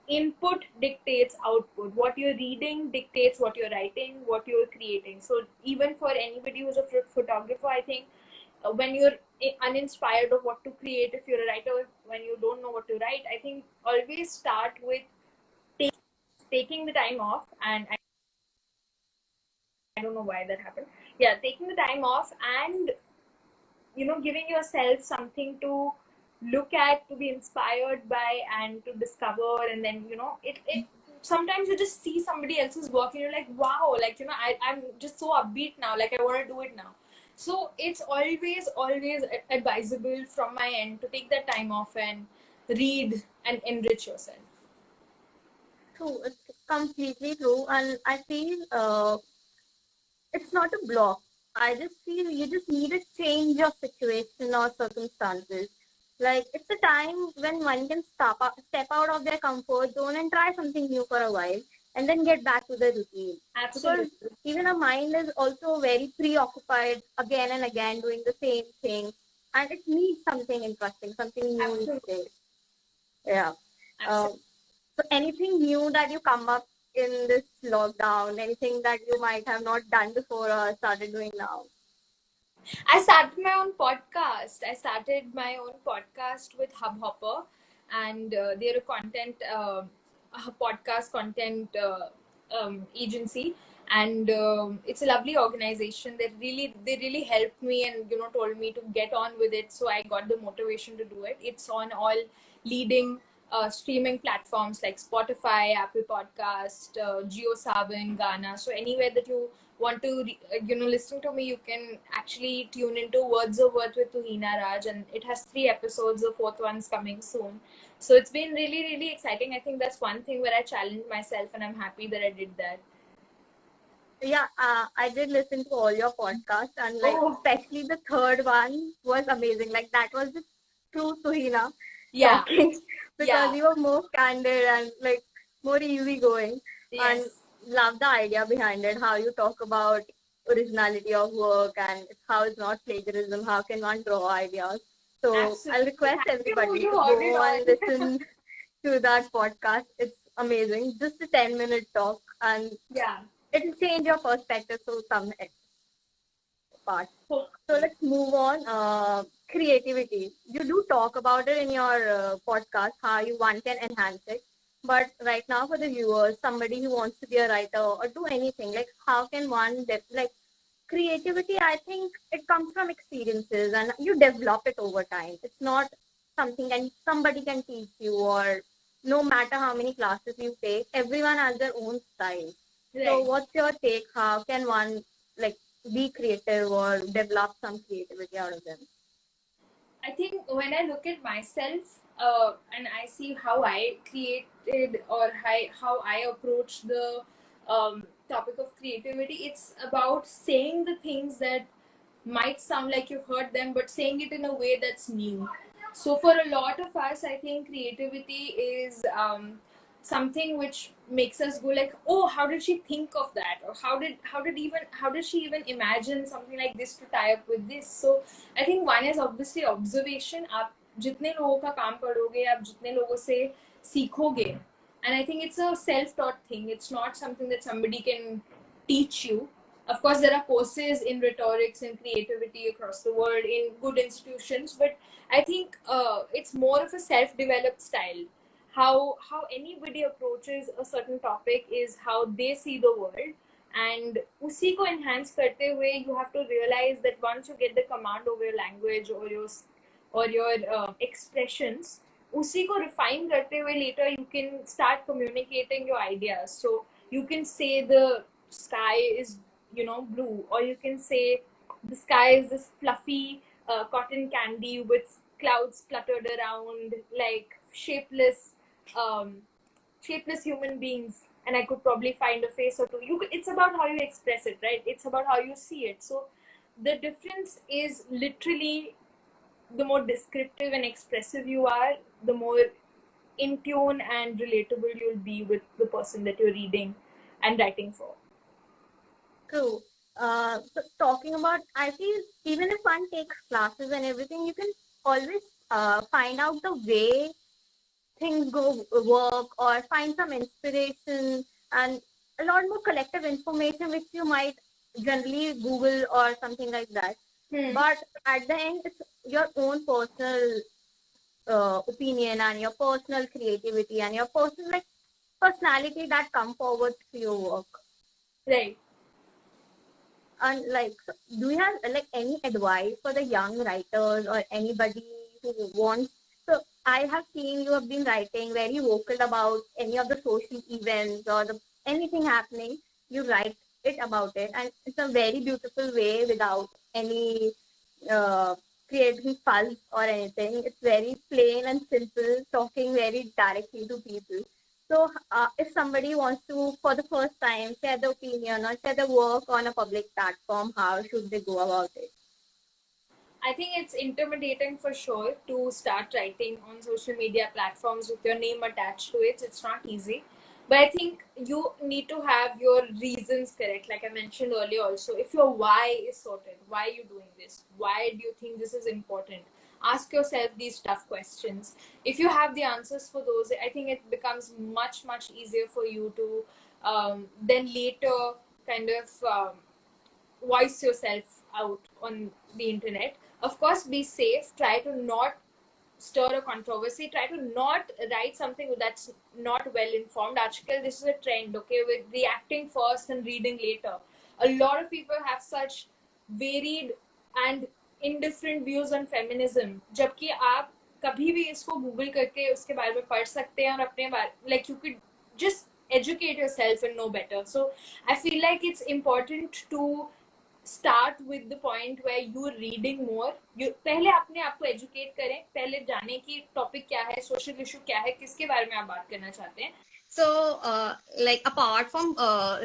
input dictates output. What you're reading dictates what you're writing, what you're creating. So even for anybody who's a photographer, I think when you're uninspired of what to create, if you're a writer, when you don't know what to write, I think always start with taking the time off. And I don't know why that happened. Yeah, taking the time off and giving yourself something to look at, to be inspired by, and to discover. And then it sometimes you just see somebody else's work and you're like, wow, like I'm just so upbeat now, like I want to do it now. So it's always advisable from my end to take that time off and read and enrich yourself. True, it's completely true, and I feel it's not a block. I just feel you just need a change of situation or circumstances. Like it's a time when one can step out of their comfort zone and try something new for a while and then get back to the routine. Absolutely. Because even our mind is also very preoccupied again and again doing the same thing, and it needs something interesting, something new each day. Yeah. Absolutely. So anything new that you come up in this lockdown, anything that you might have not done before or started doing now? I started my own podcast. I started my own podcast with Hubhopper, and they're a podcast content agency, and it's a lovely organization. They really helped me and told me to get on with it. So I got the motivation to do it. It's on all leading streaming platforms like Spotify, Apple Podcast, JioSaavn, Ghana. So anywhere that you want to listen to me, you can actually tune into Words of Worth with Tuheena Raj, and it has 3 episodes. The 4th one's coming soon. So it's been really exciting. I think that's one thing where I challenged myself, and I'm happy that I did that. Yeah, I did listen to all your podcasts, and like especially the third one was amazing. Like that was just true Tuheena talking because you were more candid and like more easygoing. Yes. And love the idea behind it, how you talk about originality of work and how it's not plagiarism, how can one draw ideas. So Absolutely. I'll request everybody to go and listen to that podcast. It's amazing. Just a 10-minute talk, and Yeah. it'll change your perspective to some part. So, So let's move on. Creativity. You do talk about it in your podcast, how you one can enhance it. But right now, for the viewers, somebody who wants to be a writer or do anything, like how can one like creativity? I think it comes from experiences, and you develop it over time. It's not something and somebody can teach you, or no matter how many classes you take, everyone has their own style. So, right. what's your take? How can one like be creative or develop some creativity out of them? I think when I look at myself and I see how I created or how I approach the topic of creativity, it's about saying the things that might sound like you've heard them, but saying it in a way that's new. So for a lot of us, I think creativity is something which makes us go like, oh, how did she think of that, or how did she even imagine something like this to tie up with this. So I think one is obviously observation. आप जितने लोगों का काम पढ़ोगे, आप जितने लोगों से सीखोगे, and I think it's a self-taught thing. It's not something that somebody can teach you. Of course, there are courses in rhetorics and creativity across the world in good institutions, but I think it's more of a self-developed style. How anybody approaches a certain topic is how they see the world, and उसी को enhance करते हुए you have to realize that once you get the command over your language or your expressions, उसी को refine करते हुए later you can start communicating your ideas. So you can say the sky is blue, or you can say the sky is this fluffy cotton candy with clouds fluttered around like um, shapeless human beings, and I could probably find a face or two. It's about how you express it, right? It's about how you see it. So the difference is literally the more descriptive and expressive you are, the more in tune and relatable you'll be with the person that you're reading and writing for. True. So talking about, I feel even if one takes classes and everything, you can always find out the way things go work, or find some inspiration and a lot more collective information which you might generally Google or something like that. But at the end, it's your own personal opinion and your personal creativity and your personal like personality that come forward to your work. Right. And like, do you have like any advice for the young writers or anybody who wants? So I have seen you have been writing very vocal about any of the social events or anything happening. You write it about it, and it's a very beautiful way without any uh, creating fuss or anything. It's very plain and simple, talking very directly to people. So, if somebody wants to, for the first time, share the opinion or share the work on a public platform, how should they go about it? I think it's intimidating for sure to start writing on social media platforms with your name attached to it. It's not easy. But I think you need to have your reasons correct. Like I mentioned earlier, also, if your why is sorted, why are you doing this? Why do you think this is important? Ask yourself these tough questions. If you have the answers for those, I think it becomes much, much easier for you to then later kind of voice yourself out on the internet. Of course, be safe. Try to not stir a controversy. Try to not write something that's not well informed. Article, this is a trend, okay, with reacting first and reading later. A lot of people have such varied and indifferent views on feminism. जबकि आप कभी भी इसको Google करके उसके बारे में पढ़ सकते हैं और अपने बारे like you could just educate yourself and know better. So I feel like it's important to start with the point where you're reading more. You पहले अपने आप को educate करें, पहले जाने की topic क्या है, social issue क्या है, किसके बारे में आप बात करना चाहते हैं. So, like apart from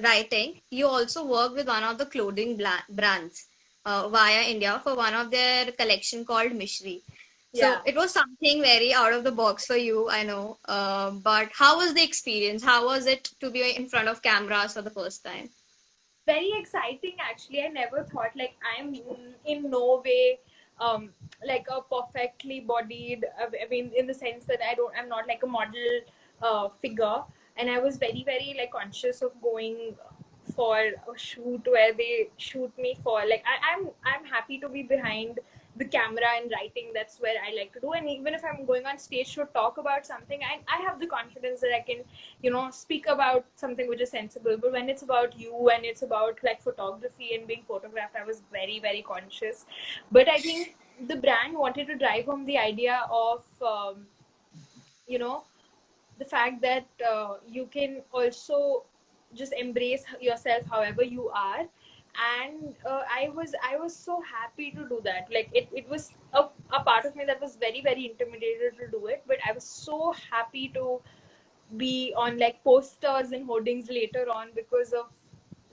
writing, you also work with one of the clothing brands via India for one of their collection called Mishri. So Yeah. it was something very out of the box for you, I know. But how was the experience? How was it to be in front of cameras for the first time? Very exciting, actually. I never thought like I'm in no way like a perfectly bodied, I mean, in the sense that I'm not like a model figure. and I was very very like conscious of going for a shoot where they shoot me for like I'm happy to be behind the camera and writing. That's where I like to do. And even if I'm going on stage to talk about something, I have the confidence that I can, you know, speak about something which is sensible. But when it's about you and it's about like photography and being photographed, I was very very conscious. But I think the brand wanted to drive home the idea of you know, the fact that you can also just embrace yourself however you are. And I was so happy to do that. Like it was a part of me that was very very intimidated to do it, but I was so happy to be on like posters and hoardings later on because of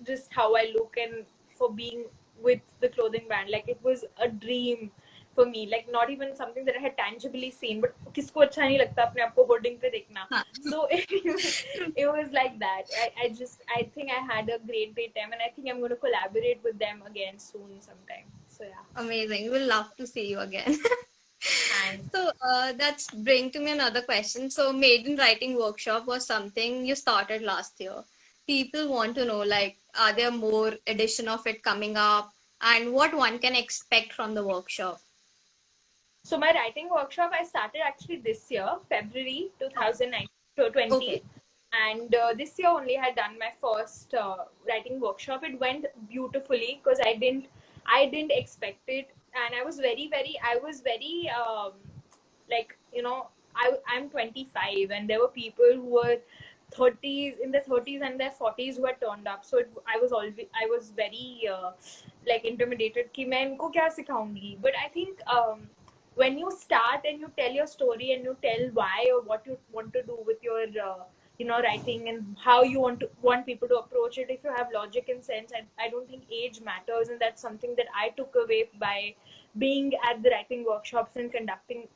just how I look and for being with the clothing brand. Like it was a dream for me, like not even something that I had tangibly seen, but किसको अच्छा नहीं लगता अपने आप को hoarding पे देखना. So it was like that. I think I had a great time, and I think I'm going to collaborate with them again soon sometime. So yeah. Amazing. We'll love to see you again. Thanks. So that's bring to me another question. So maiden writing workshop was something you started last year. People want to know, like, are there more edition of it coming up, and what one can expect from the workshop? So my writing workshop I started actually this year, February 2020. Okay. And this year only I had done my first writing workshop. It went beautifully because I didn't expect it, and I was very like, you know, I'm 25, and there were people who were 30s, in their 30s and their 40s who had turned up. So I was very like intimidated कि मैं इनको क्या सिखाऊंगी. But I think when you start and you tell your story and you tell why or what you want to do with your you know, writing, and how you want people to approach it, if you have logic and sense, I don't think age matters. And that's something that I took away by being at the writing workshops and conducting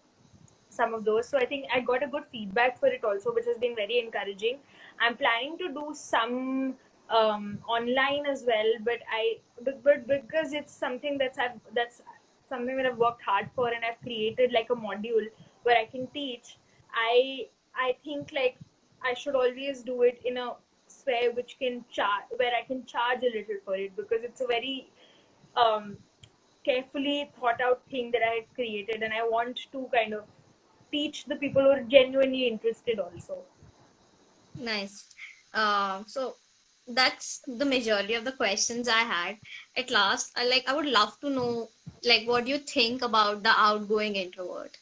some of those. So I think I got a good feedback for it also, which has been very encouraging. I'm planning to do some online as well, but because it's something that's something that I've worked hard for, and I've created like a module where I can teach. I think like I should always do it in a sphere which can charge, where I can charge a little for it, because it's a very um, carefully thought out thing that I had created, and I want to kind of teach the people who are genuinely interested also. Nice. So that's the majority of the questions I had. At last, I would love to know, like, what you think about the outgoing introvert.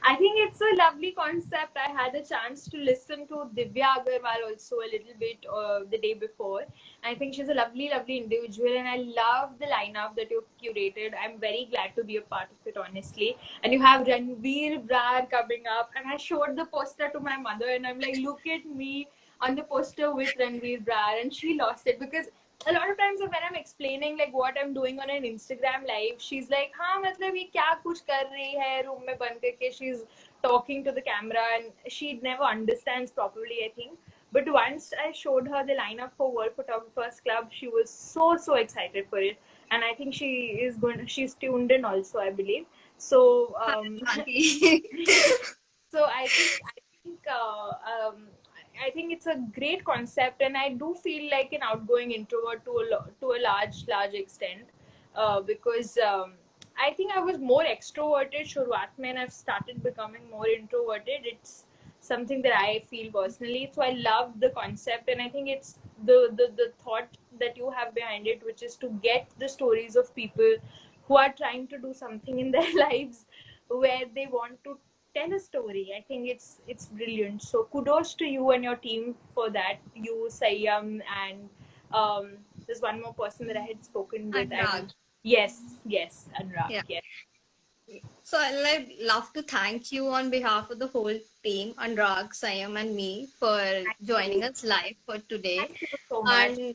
I think it's a lovely concept. I had a chance to listen to Divya Agarwal also a little bit the day before. I think she's a lovely, lovely individual, and I love the lineup that you've curated. I'm very glad to be a part of it, honestly. And you have Ranveer, Brar coming up, and I showed the poster to my mother, and I'm like, look at me on the poster with Ranveer Brar, and she lost it because a lot of times when I'm explaining like what I'm doing on an Instagram live, she's like, हाँ मतलब ये क्या कुछ कर रही है room में बंद करके. She's talking to the camera and she never understands properly, I think. But once I showed her the lineup for World Photographers Club, she was so excited for it, and I think she's tuned in also, I believe. So so I think it's a great concept, and I do feel like an outgoing introvert to a large extent, because I think I was more extroverted शुरुआत में, and I've started becoming more introverted. It's something that I feel personally. So I love the concept, and I think it's the thought that you have behind it, which is to get the stories of people who are trying to do something in their lives where they want to tell a story. I think it's brilliant. So kudos to you and your team for that. You, Sayyam, and there's one more person that I had spoken with. Anurag. Yes, Anurag. Yeah. Yes. So I'd love to thank you on behalf of the whole team, Anurag, Sayam, and me, for joining us live for today. Thank you so much. And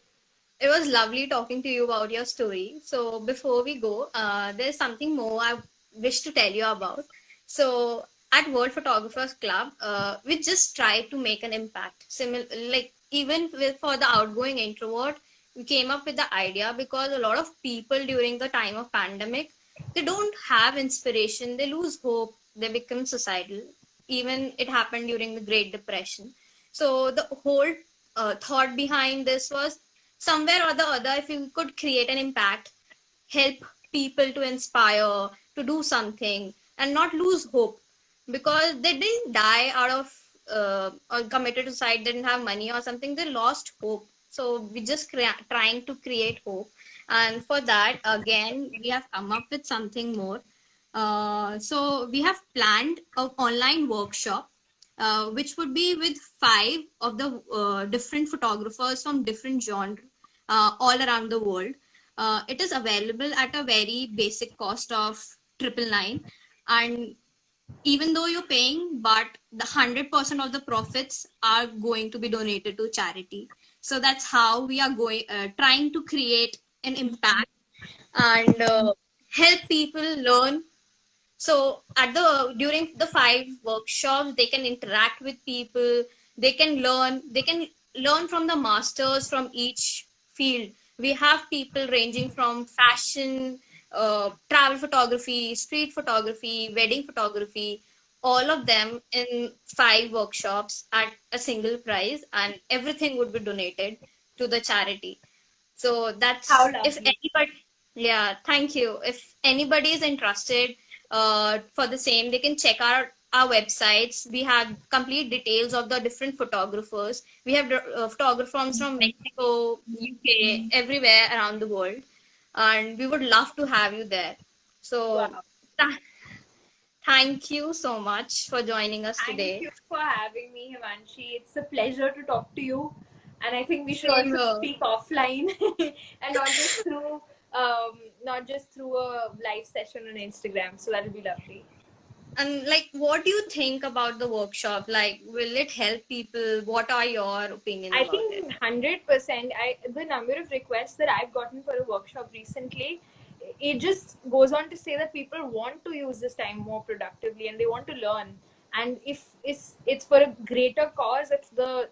it was lovely talking to you about your story. So before we go, there's something more I wish to tell you about. So at World Photographers Club, we just try to make an impact. Like even for the outgoing introvert, we came up with the idea because a lot of people during the time of pandemic, they don't have inspiration, they lose hope, they become suicidal. Even it happened during the Great Depression. So the whole thought behind this was, somewhere or the other, if you could create an impact, help people to inspire to do something and not lose hope, because they didn't die out of or committed suicide, didn't have money or something, they lost hope. So we just trying to create hope, and for that again we have come up with something more. So we have planned an online workshop, which would be with five of the different photographers from different genre, all around the world. It is available at a very basic cost of 999, and even though you're paying, but the 100% of the profits are going to be donated to charity. So that's how we are going, trying to create an impact and help people learn. So at the during the five workshops, they can interact with people, they can learn from the masters from each field. We have people ranging from fashion, travel photography, street photography, wedding photography, all of them in five workshops at a single price, and everything would be donated to the charity. So How that's, if lovely. anybody, yeah, thank you. If anybody is interested for the same, they can check our websites. We have complete details of the different photographers. We have photographers from Mexico, UK, everywhere around the world, and we would love to have you there. So Wow. th- thank you so much for joining us Thank today. you for having me, Himanshi. It's a pleasure to talk to you. And I think we should Sure, also sure. speak offline and not just through a live session on Instagram. So that'll be lovely. And like, what do you think about the workshop? Like, will it help people? What are your opinions I about think it? 100%. The number of requests that I've gotten for a workshop recently, it just goes on to say that people want to use this time more productively and they want to learn. And if it's for a greater cause, if the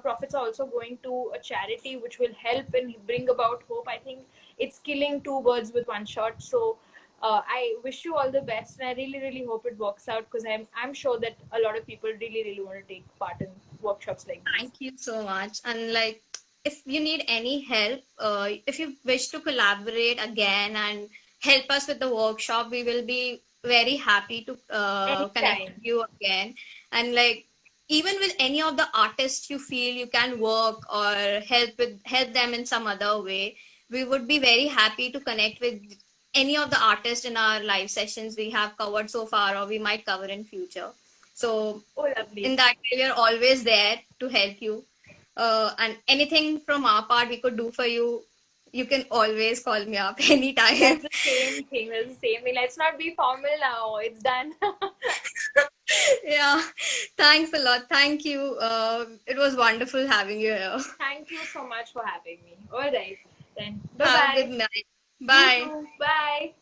profits are also going to a charity which will help and bring about hope, I think it's killing two birds with one shot. So I wish you all the best, and I really, really hope it works out because I'm sure that a lot of people really, really want to take part in workshops like these. Thank you so much. And like, if you need any help, if you wish to collaborate again and help us with the workshop, we will be very happy to connect with Anytime. you again. And like, even with any of the artists you feel you can work or help them in some other way, we would be very happy to connect with any of the artists in our live sessions we have covered so far or we might cover in future. So Oh, lovely. in that way, we are always there to help you. And anything from our part we could do for you, you can always call me up anytime. That's the same thing. That's the same thing. Let's not be formal now. It's done. Yeah, thanks a lot. Thank you. It was wonderful having you here. Thank you so much for having me. All right. Then bye Have a good bye. night. You Bye. too. Bye.